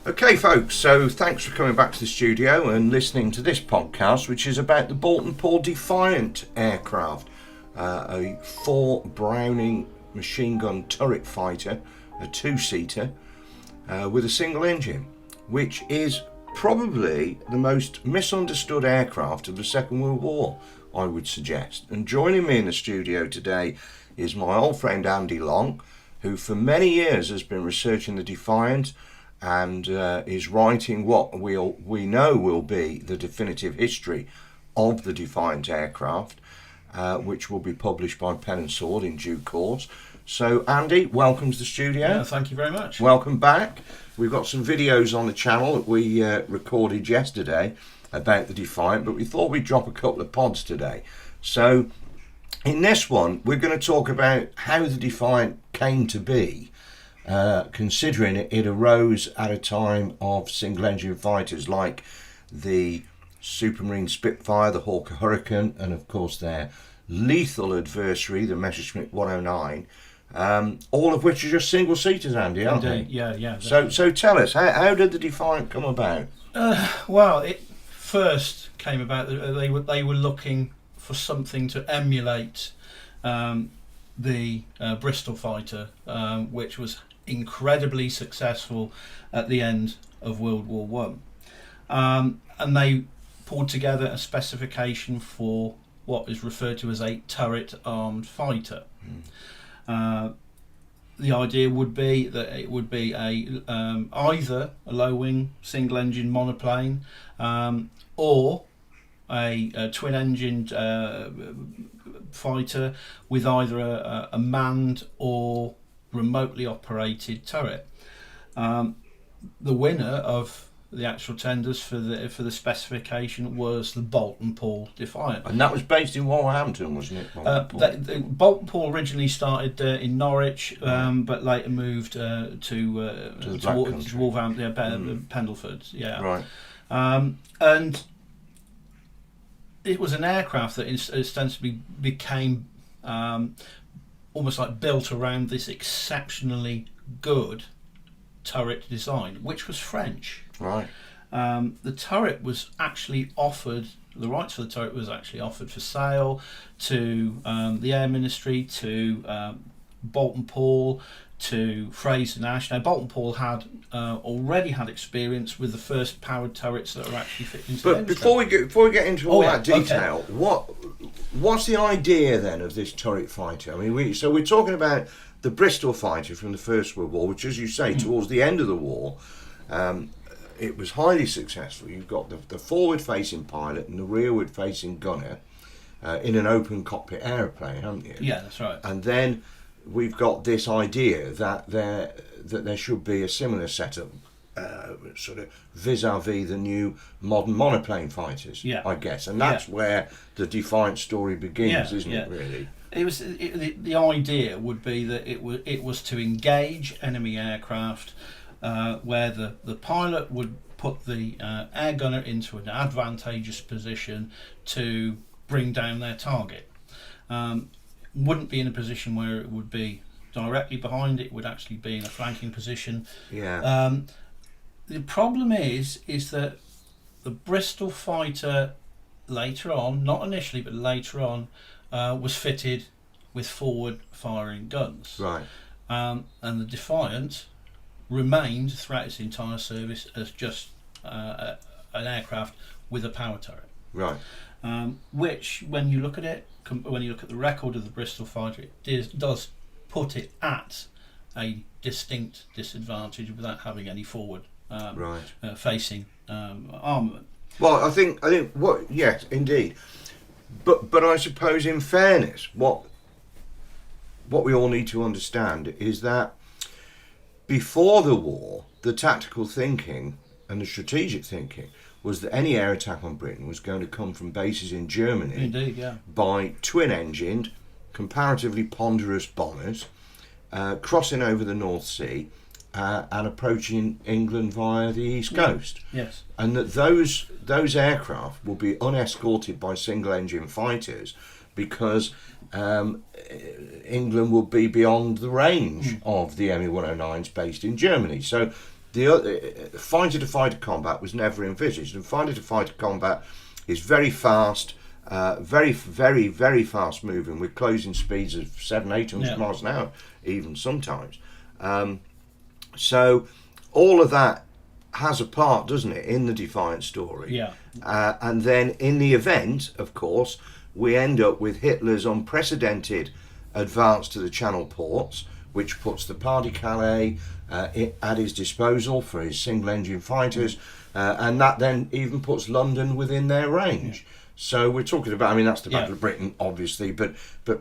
Okay, folks, so thanks for coming back to the studio and listening to this podcast, which is about the Boulton Paul Defiant aircraft, a 4 Browning machine gun turret fighter, a 2-seater, with a single engine, which is probably the most misunderstood aircraft of the Second World War, I would suggest. And joining me in the studio today is my old friend Andy Long, who for many years has been researching the Defiant and is writing what we know will be the definitive history of the Defiant aircraft, which will be published by Pen and Sword in due course. So Andy, welcome to the studio. Yeah, thank you very much. Welcome back. We've got some videos on the channel that we recorded yesterday about the Defiant, but we thought we'd drop a couple of pods today. So in this one, we're going to talk about how the Defiant came to be, considering it arose at a time of single-engine fighters like the Supermarine Spitfire, the Hawker Hurricane, and of course their lethal adversary, the Messerschmitt 109, all of which are just single-seaters, Andy, aren't they? Yeah. So tell us, how did the Defiant come about? Well, it first came about that they were looking for something to emulate the Bristol fighter, which was incredibly successful at the end of World War One, and they pulled together a specification for what is referred to as a turret armed fighter. The idea would be that it would be either a low wing single engine monoplane or a twin engined fighter with either a manned or remotely operated turret. The winner of the actual tenders for the specification was the Boulton Paul Defiant, And that was based in Wolverhampton, wasn't it? Boulton Paul originally started in Norwich, but later moved towards Wolverhampton, Pendleford. Yeah, Right. And it was an aircraft that ostensibly became almost like built around this exceptionally good turret design, which was French. Right. The turret was actually offered, the rights for the turret was actually offered for sale to the Air Ministry, to Boulton Paul, to Fraser Nash. Now, Boulton Paul had already had experience with the first powered turrets that are actually fitted into the But before we get into all that detail, okay. What's the idea then of this turret fighter? I mean, we're talking about the Bristol fighter from the First World War, which, as you say, towards the end of the war, it was highly successful. You've got the forward-facing pilot and the rearward-facing gunner in an open cockpit aeroplane, haven't you? Yeah, that's right. And then we've got this idea that there should be a similar setup, sort of vis-a-vis the new modern monoplane fighters, I guess. And that's where the Defiant story begins, isn't it, really? The idea would be that it was to engage enemy aircraft, where the pilot would put the air gunner into an advantageous position to bring down their target. Wouldn't be in a position where it would be directly behind it, would actually be in a flanking position. Yeah. The problem is that the Bristol fighter later on, not initially but later on, was fitted with forward firing guns. Right. And the Defiant remained throughout its entire service as just an aircraft with a power turret. Right. Which, when you look at it, when you look at the record of the Bristol fighter, it does put it at a distinct disadvantage without having any forward facing armament. Well, I think yes, indeed. But I suppose, in fairness, what we all need to understand is that before the war, the tactical thinking and the strategic thinking was that any air attack on Britain was going to come from bases in Germany. Indeed, yeah. By twin-engined, comparatively ponderous bombers, crossing over the North Sea and approaching England via the East Coast. Yes. And that those aircraft will be unescorted by single-engine fighters because England will be beyond the range of the ME-109s based in Germany. So the other fighter-to-fighter combat was never envisaged, and fighter-to-fighter combat is very fast, very, very, very fast moving with closing speeds of 700-800 miles an hour, even sometimes. So all of that has a part, doesn't it, in the Defiant story? Yeah. And then in the event, of course, we end up with Hitler's unprecedented advance to the Channel ports, which puts the Pas-de-Calais at his disposal for his single-engine fighters, and that then even puts London within their range. Yeah. So we're talking about, I mean, that's the Battle of Britain, obviously, but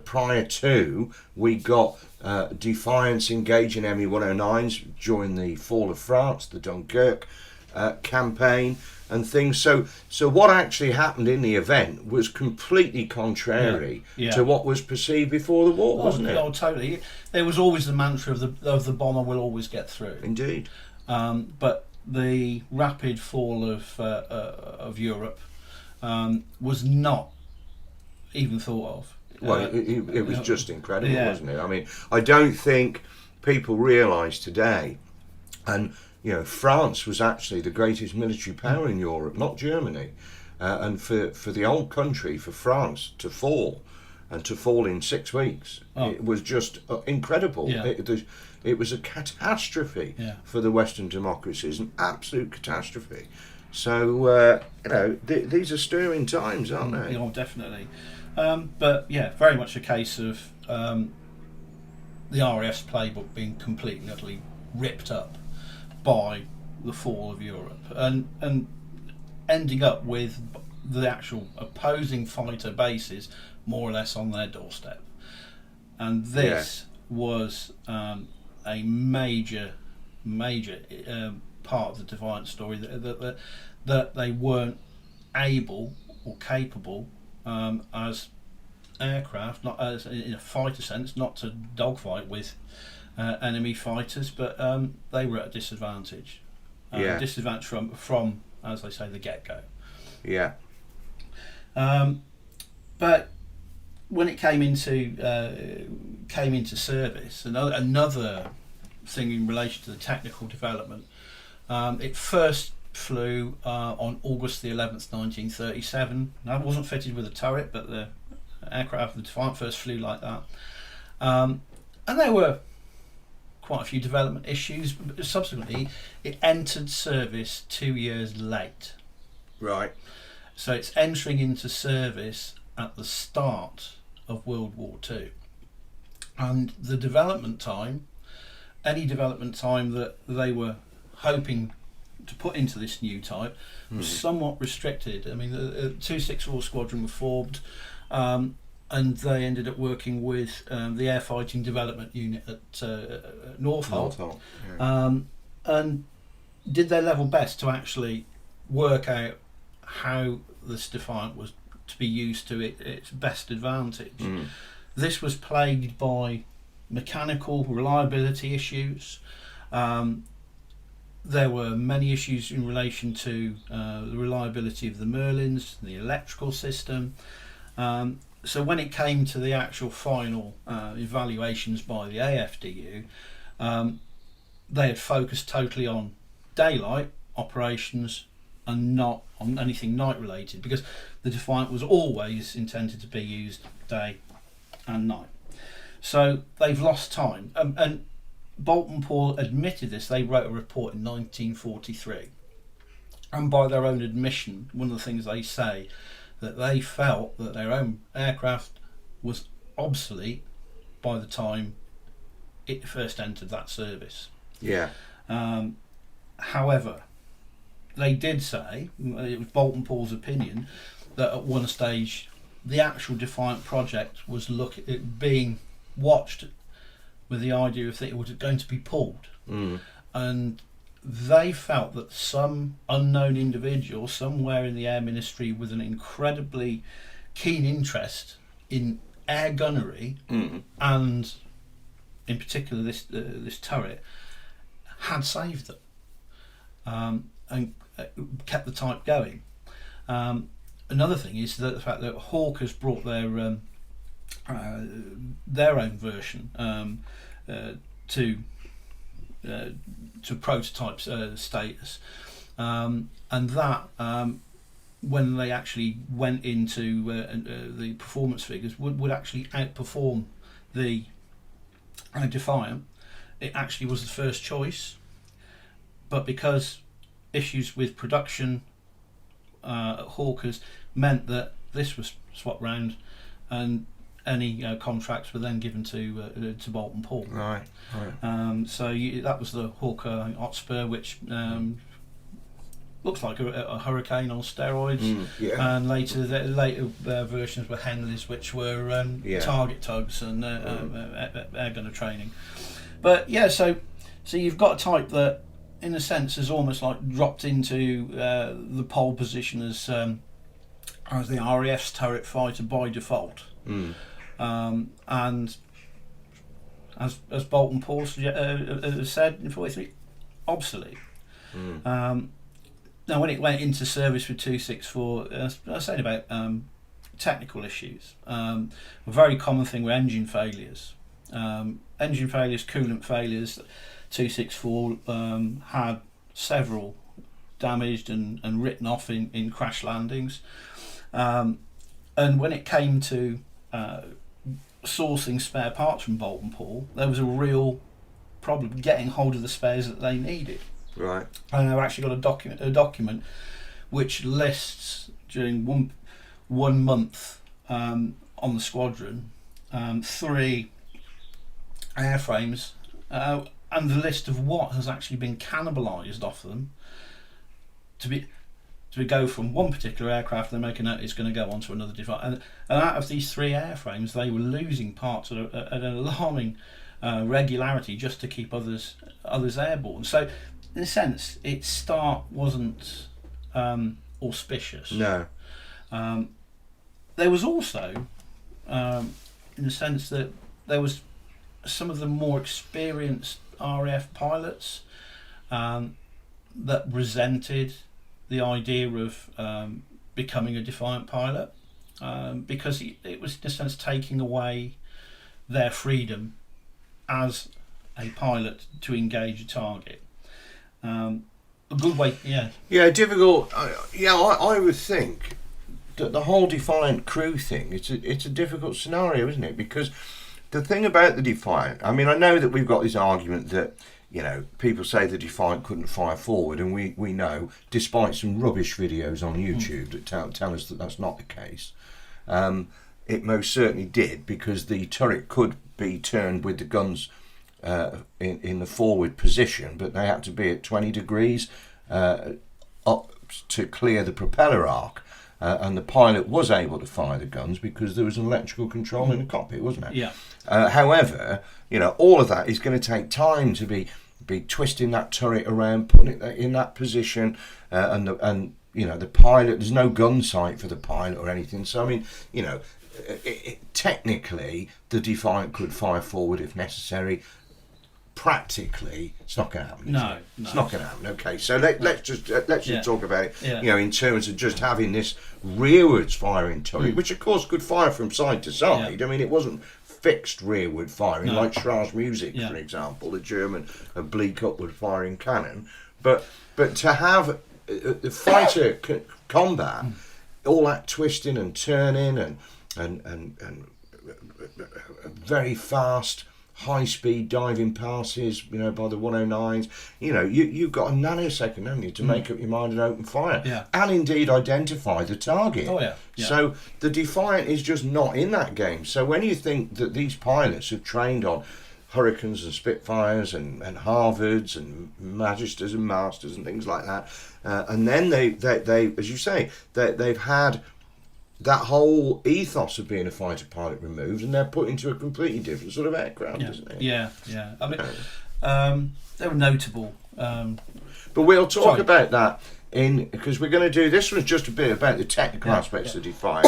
prior to, we got Defiance engaging Me-109s during the fall of France, the Dunkirk campaign, and things. So what actually happened in the event was completely contrary to what was perceived before the war, wasn't it? Oh, totally. There was always the mantra of the bomber will always get through. Indeed. But the rapid fall of Europe was not even thought of. Well, it was just incredible, wasn't it? I mean, I don't think people realise today, and France was actually the greatest military power in Europe, not Germany. And for the old country, for France to fall, and to fall in 6 weeks, it was just incredible. Yeah. It was a catastrophe for the Western democracies, an absolute catastrophe. So, these are stirring times, aren't they? Oh, definitely. But very much a case of the RAF's playbook being completely, utterly ripped up by the fall of Europe, and ending up with the actual opposing fighter bases more or less on their doorstep. And this was a major part of the Defiant story, that they weren't able or capable as aircraft, not as in a fighter sense, not to dogfight with enemy fighters, but they were at a disadvantage. Disadvantage from, as they say, the get-go. Yeah. But when it came into service, another thing in relation to the technical development, it first flew on August the 11th, 1937. Now, it wasn't fitted with a turret, but the aircraft, the Defiant, first flew like that. And there were quite a few development issues, but subsequently it entered service 2 years late. Right. So it's entering into service at the start of World War II. And the development time, any development time that they were hoping to put into this new type, was somewhat restricted. I mean, the 264 Squadron were formed, and they ended up working with the Air Fighting Development Unit at Northolt. And did their level best to actually work out how this Defiant was to be used to its best advantage. This was plagued by mechanical reliability issues. There were many issues in relation to the reliability of the Merlins, the electrical system. So when it came to the actual final evaluations by the AFDU, they had focused totally on daylight operations and not on anything night related, because the Defiant was always intended to be used day and night. So they've lost time, and Boulton Paul admitted this. They wrote a report in 1943, and by their own admission, one of the things they say, that they felt that their own aircraft was obsolete by the time it first entered that service. However, they did say, it was Boulton Paul's opinion, that at one stage the actual Defiant project was being watched with the idea of that it was going to be pulled. And they felt that some unknown individual somewhere in the Air Ministry with an incredibly keen interest in air gunnery, and in particular this turret, had saved them and kept the type going. Another thing is that the fact that Hawkers brought their own version to to prototype status, and that when they actually went into the performance figures would actually outperform the Defiant. It actually was the first choice, but because issues with production at Hawkers meant that this was swapped round, and any contracts were then given to Boulton Paul. Right. So that was the Hawker Hotspur, which looks like a Hurricane on steroids. And later versions were Henleys, which were target tugs and air gunner training. But yeah, so you've got a type that, in a sense, has almost like dropped into the pole position as the RAF's turret fighter by default. And as Boulton Paul said in 43, obsolete. Now, when it went into service with 264, I was saying about technical issues. A very common thing were engine failures. Engine failures, coolant failures. 264 had several damaged and written off in crash landings. And when it came to sourcing spare parts from Boulton Paul, there was a real problem getting hold of the spares that they needed. Right. And I've actually got a document which lists during one month on the squadron 3 airframes and the list of what has actually been cannibalised off them to go from one particular aircraft. They're making out it's going to go on to another Defiant, and out of these 3 airframes they were losing parts at an alarming regularity just to keep others airborne. So in a sense its start wasn't auspicious. No. There was also in the sense that there was some of the more experienced RAF pilots that resented the idea of becoming a Defiant pilot because it was in a sense taking away their freedom as a pilot to engage a target. A good way, difficult. I would think that the whole Defiant crew thing, it's a difficult scenario, isn't it? Because the thing about the Defiant, I mean, I know that we've got this argument that, you know, people say the Defiant couldn't fire forward, and we know, despite some rubbish videos on YouTube that tell us that that's not the case, it most certainly did, because the turret could be turned with the guns in the forward position, but they had to be at 20 degrees up to clear the propeller arc. And the pilot was able to fire the guns because there was an electrical control in the cockpit, wasn't it? Yeah. However, you know, all of that is going to take time to be twisting that turret around, putting it in that position, and you know, the pilot. There's no gun sight for the pilot or anything. So I mean, you know, technically the Defiant could fire forward if necessary. Practically, it's not going to happen. No, it's not going to happen. Okay, so let's just talk about it. Yeah. You know, in terms of just having this rearwards firing turret, which of course could fire from side to side. I mean, it wasn't fixed rearward firing like Schra's Music, for example, the German oblique upward firing cannon. But to have the fighter combat, all that twisting and turning and very fast, high-speed diving passes, you know, by the 109s, you know, you've got a nanosecond, haven't you, to make up your mind and open fire, and indeed identify the target. So the Defiant is just not in that game. So when you think that these pilots have trained on Hurricanes and Spitfires and Harvards and Magisters and Masters and things like that, and then they as you say, they've had that whole ethos of being a fighter pilot removed, and they're put into a completely different sort of aircraft, isn't it? Yeah. I mean, they were notable. But we'll talk about that because we're going to do. This was just a bit about the technical aspects of Defiant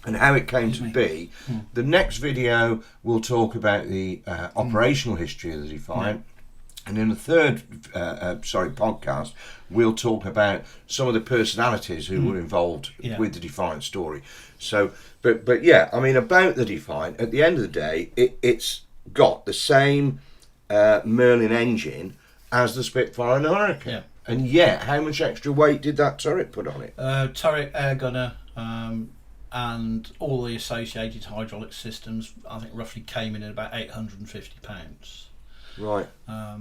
and how it came to be. The next video we'll talk about the operational history of the Defiant. And in the third podcast, we'll talk about some of the personalities who were involved with the Defiant story. So, but yeah, I mean, about the Defiant, at the end of the day, it's got the same Merlin engine as the Spitfire and Hurricane. Yeah. And yet, how much extra weight did that turret put on it? Turret, air gunner, and all the associated hydraulic systems, I think roughly came in at about £850. Right. A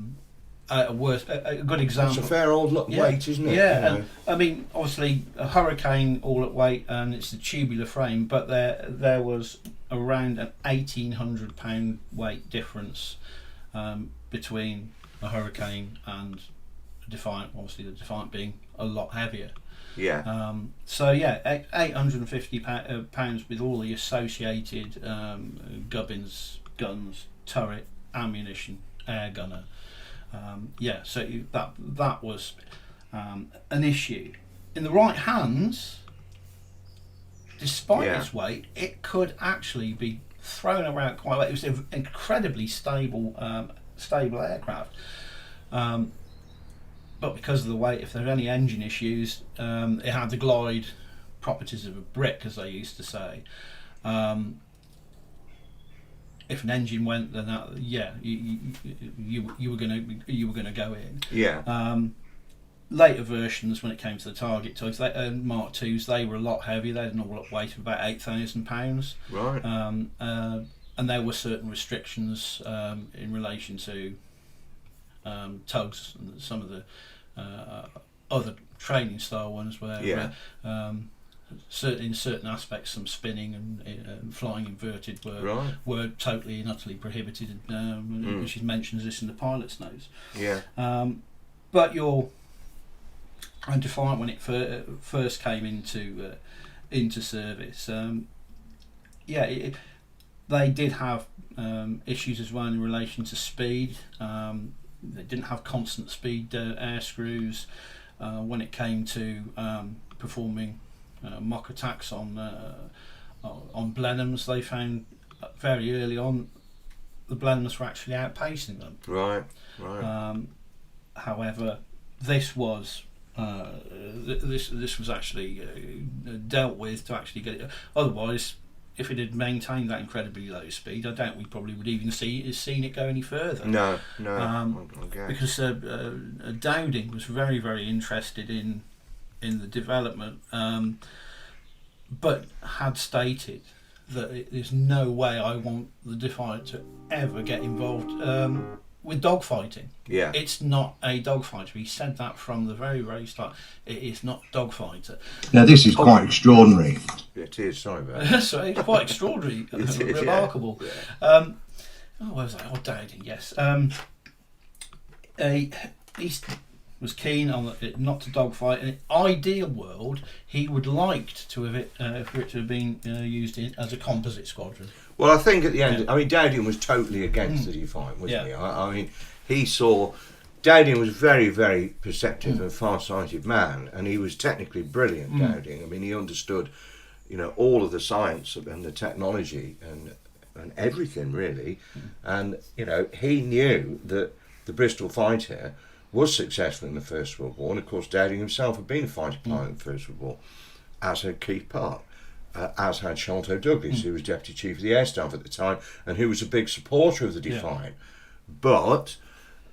good example. That's a fair old weight, isn't it? Yeah, You know? and I mean, obviously, a Hurricane all at weight, and it's a tubular frame, but there was around an £1,800 weight difference between a Hurricane and a Defiant. Obviously, the Defiant being a lot heavier. Yeah. So yeah, £850 with all the associated gubbins, guns, turret, ammunition, air gunner. So that was an issue. In the right hands, despite its weight, it could actually be thrown around quite well. It was an incredibly stable aircraft. But because of the weight, if there are any engine issues, it had the glide properties of a brick, as they used to say. If an engine went, then you were gonna go in. Yeah. Later versions, when it came to the target types, Mark IIs, they were a lot heavier. They had an all-up weight of about £8,000. Right. And there were certain restrictions in relation to tugs and some of the other training style ones where in certain aspects some spinning and flying inverted were totally and utterly prohibited, which mentions this in the pilot's notes. Yeah. But your Defiant, when it first came into service, they did have issues as well in relation to speed. They didn't have constant speed air screws. When it came to performing mock attacks on Blenheims, they found very early on the Blenheims were actually outpacing them. Right. However, this was actually dealt with to actually get it. Otherwise, if it had maintained that incredibly low speed, I doubt we probably would even seen it go any further. No. Because Dowding was very, very interested in the development, but had stated that there's no way I want the Defiant to ever get involved with dogfighting. Yeah. It's not a dogfighter. He said that from the very, very start. It is not a dogfighter. Now this is quite extraordinary. It is, sorry about that. So it's quite extraordinary, remarkable. Yeah. Where was I? Dowding, yes. He was keen on it not to dogfight. In an ideal world, he would liked to have it for it to have been used as a composite squadron. Well, I think at the end, Dowding was totally against the Defiant, wasn't he? I mean, he saw Dowding was very, very perceptive and far-sighted man, and he was technically brilliant. Dowding. I mean, he understood, all of the science and the technology and everything really, and he knew that the Bristol fighter was successful in the First World War, and of course Dowding himself had been a fighter pilot in the First World War, as had Keith Park. As had Sholto Douglas, who was Deputy Chief of the Air Staff at the time, and who was a big supporter of the Defiant. But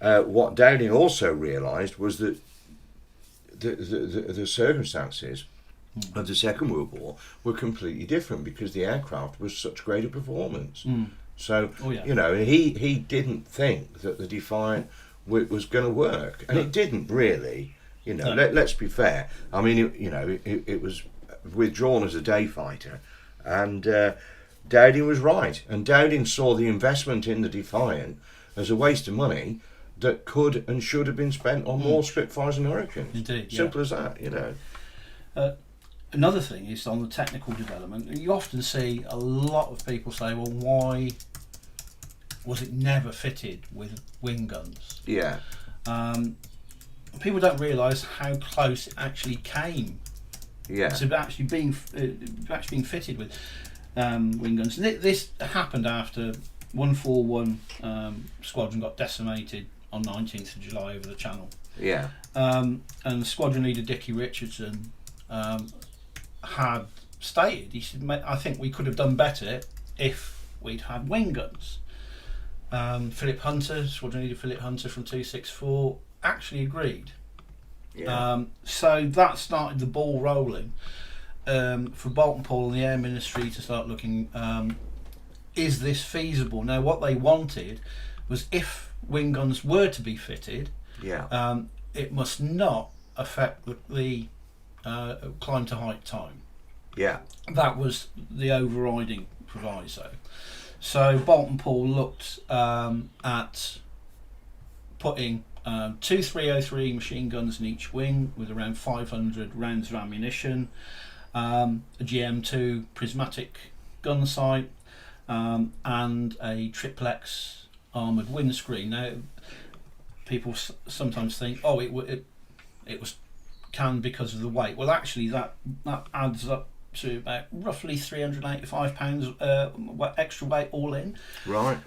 what Dowding also realised was that the circumstances of the Second World War were completely different because the aircraft was such greater performance. So, he didn't think that the Defiant was going to work, and it didn't really. Let's be fair. I mean, it was withdrawn as a day fighter, and Dowding was right, and Dowding saw the investment in the Defiant as a waste of money that could and should have been spent on more Spitfires and Hurricanes. Indeed, simple as that. Another thing is on the technical development. You often see a lot of people say, well, why was it never fitted with wing guns? Yeah. People don't realise how close it actually came. Yeah. To actually being fitted with wing guns. And this happened after 141 squadron got decimated on 19th of July over the Channel. Yeah. And squadron leader Dickie Richardson had stated, he said, I think we could have done better if we'd had wing guns. Philip Hunter, Squadron Leader Philip Hunter from 264, actually agreed. Yeah. So that started the ball rolling for Boulton Paul and the Air Ministry to start looking, is this feasible? Now what they wanted was, if wing guns were to be fitted, Yeah. it must not affect the climb to height time. Yeah. That was the overriding proviso. So Boulton Paul looked at putting 2 303 machine guns in each wing with around 500 rounds of ammunition, a GM2 prismatic gun sight, and a XXX armoured windscreen. Now, people sometimes think, oh, it was canned because of the weight. Well, actually, that adds up to about roughly £385 extra weight all in. Right.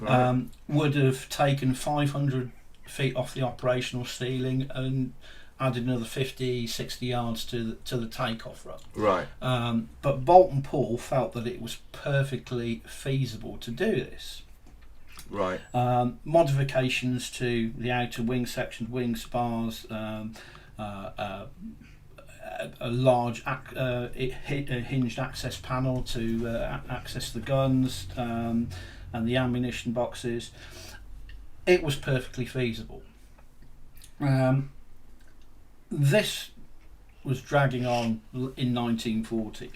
Would have taken 500 feet off the operational ceiling and added another 50-60 yards to the takeoff run. Right. But Boulton Paul felt that it was perfectly feasible to do this. Right. Modifications to the outer wing sections, wing spars, a large hinged access panel to access the guns and the ammunition boxes. It was perfectly feasible. This was dragging on in 1940,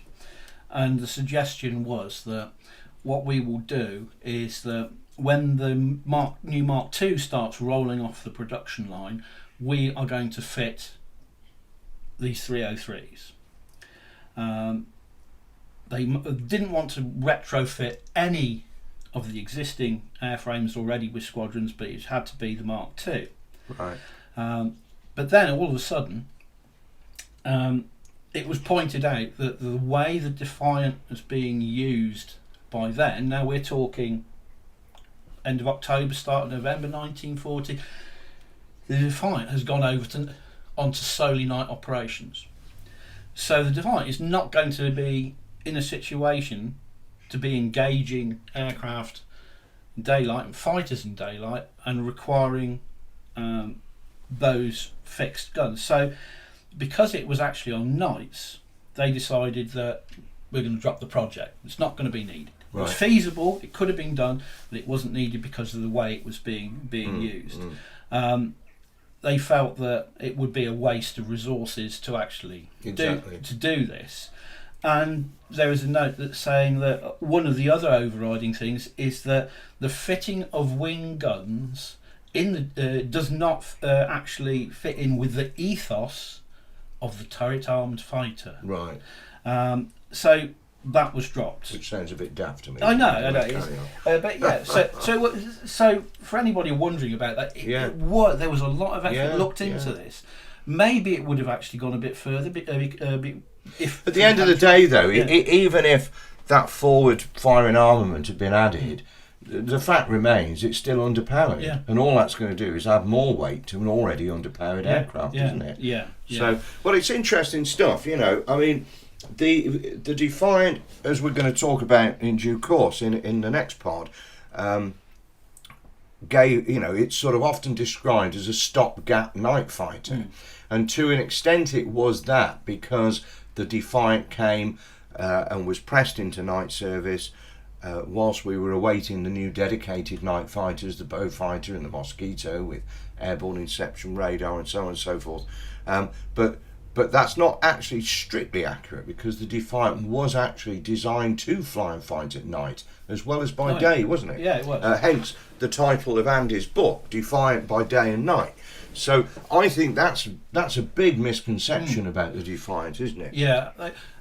and the suggestion was that what we will do is that when the new Mark II starts rolling off the production line, we are going to fit these 303s. They didn't want to retrofit any of the existing airframes already with squadrons, but it had to be the Mark II. Right. But then all of a sudden, it was pointed out that the way the Defiant was being used by then, now we're talking end of October, start of November 1940, the Defiant has gone over onto solely night operations. So the Defiant is not going to be in a situation to be engaging aircraft in daylight and fighters in daylight and requiring those fixed guns. So because it was actually on nights, they decided that we're going to drop the project. It's not going to be needed. It was feasible, it could have been done, but it wasn't needed because of the way it was being used. They felt that it would be a waste of resources to actually do this. And there is a note that's saying that one of the other overriding things is that the fitting of wing guns does not actually fit in with the ethos of the turret armed fighter. Right. So that was dropped. Which sounds a bit daft to me. I know. But yeah, so for anybody wondering about that, there was a lot of effort looked into this. Maybe it would have actually gone a bit further. If at the end of the day, though, even if that forward firing armament had been added, the fact remains it's still underpowered, and all that's going to do is add more weight to an already underpowered aircraft, isn't it? Yeah. So, well, it's interesting stuff. I mean, the Defiant, as we're going to talk about in due course in the next pod, it's sort of often described as a stopgap night fighter, and to an extent it was that, because the Defiant came and was pressed into night service whilst we were awaiting the new dedicated night fighters, the Beaufighter and the Mosquito with airborne interception radar and so on and so forth. But that's not actually strictly accurate, because the Defiant was actually designed to fly and fight at night as well as by day, wasn't it? Yeah, it was. Hence the title of Andy's book, Defiant by Day and Night. So I think that's a big misconception about the Defiant, isn't it? Yeah,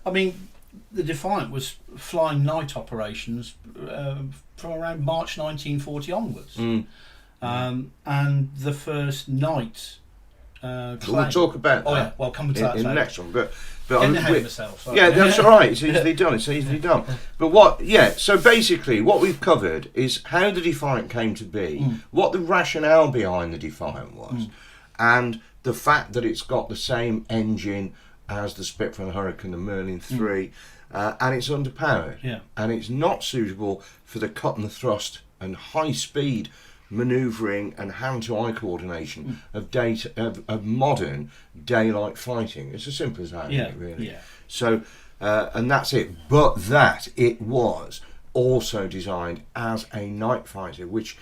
I mean, the Defiant was flying night operations from around March 1940 onwards, and the first night. We'll talk about that. Yeah, well, come to that in the next one. But I'm ahead of myself. Sorry. Yeah, that's all right. It's easily done. But so basically, what we've covered is how the Defiant came to be, what the rationale behind the Defiant was, and the fact that it's got the same engine as the Spitfire, the Hurricane, the Merlin 3, and it's underpowered, and it's not suitable for the cut and the thrust and high speed manoeuvring and hand-to-eye coordination of modern daylight fighting. It's as simple as that, isn't it, really? Yeah. So, and that's it. But that it was also designed as a night fighter, which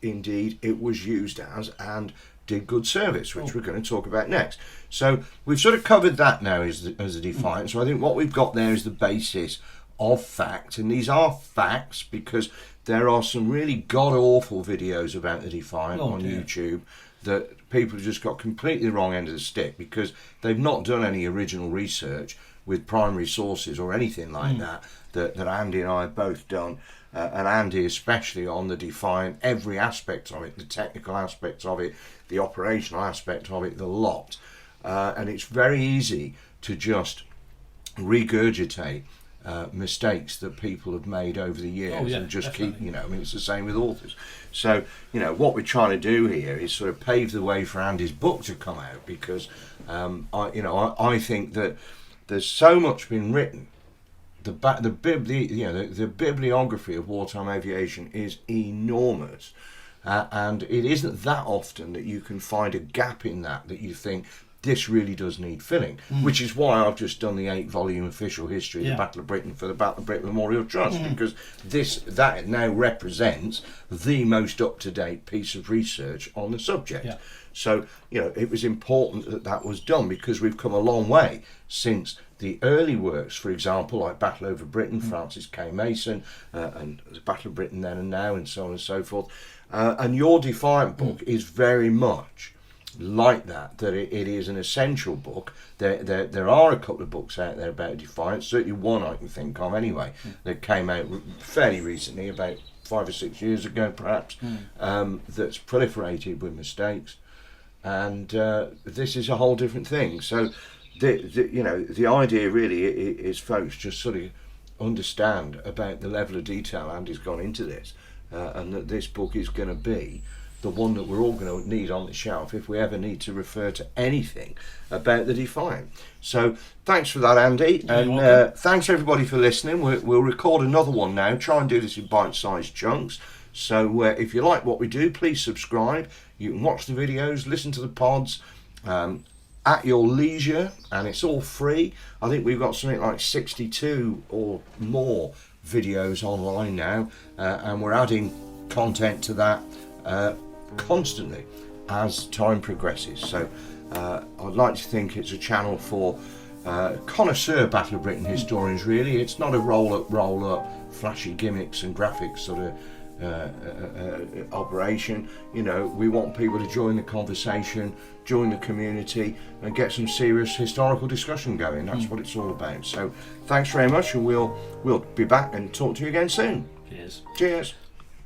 indeed it was used as, and did good service, which we're going to talk about next. So we've sort of covered that now as a Defiant. So I think what we've got there is the basis of fact, and these are facts because there are some really god-awful videos about the Defiant on YouTube that people have just got completely the wrong end of the stick because they've not done any original research with primary sources or anything like that Andy and I have both done, and Andy especially on the Defiant, every aspect of it, the technical aspects of it, the operational aspect of it, the lot. And it's very easy to just regurgitate mistakes that people have made over the years and just definitely. keep, I mean, it's the same with authors. So, what we're trying to do here is sort of pave the way for Andy's book to come out because, I think that there's so much been written. The bibliography of wartime aviation is enormous. And it isn't that often that you can find a gap in that you think this really does need filling, which is why I've just done the 8-volume official history of the Battle of Britain for the Battle of Britain Memorial Trust, because that now represents the most up-to-date piece of research on the subject. Yeah. So, it was important that was done because we've come a long way since the early works, for example, like Battle over Britain, Francis K. Mason, and the Battle of Britain Then and Now, and so on and so forth. And your Defiant book is very much like that it is an essential book. There are a couple of books out there about Defiant, certainly one I can think of anyway, that came out fairly recently, about 5 or 6 years ago perhaps, that's proliferated with mistakes. And this is a whole different thing. So the idea really is folks just sort of understand about the level of detail Andy's gone into this, and that this book is going to be the one that we're all going to need on the shelf if we ever need to refer to anything about the Defiant. So thanks for that, Andy, and thanks everybody for listening. We'll record another one now, try and do this in bite-sized chunks. So if you like what we do, please subscribe. You can watch the videos, listen to the pods at your leisure, and it's all free. I think we've got something like 62 or more videos online now, and we're adding content to that constantly as time progresses. So I'd like to think it's a channel for connoisseur Battle of Britain historians, really. It's not a roll up, flashy gimmicks and graphics sort of operation. We want people to join the conversation, join the community, and get some serious historical discussion going. That's what it's all about. So thanks very much, and we'll be back and talk to you again soon. Cheers. Cheers.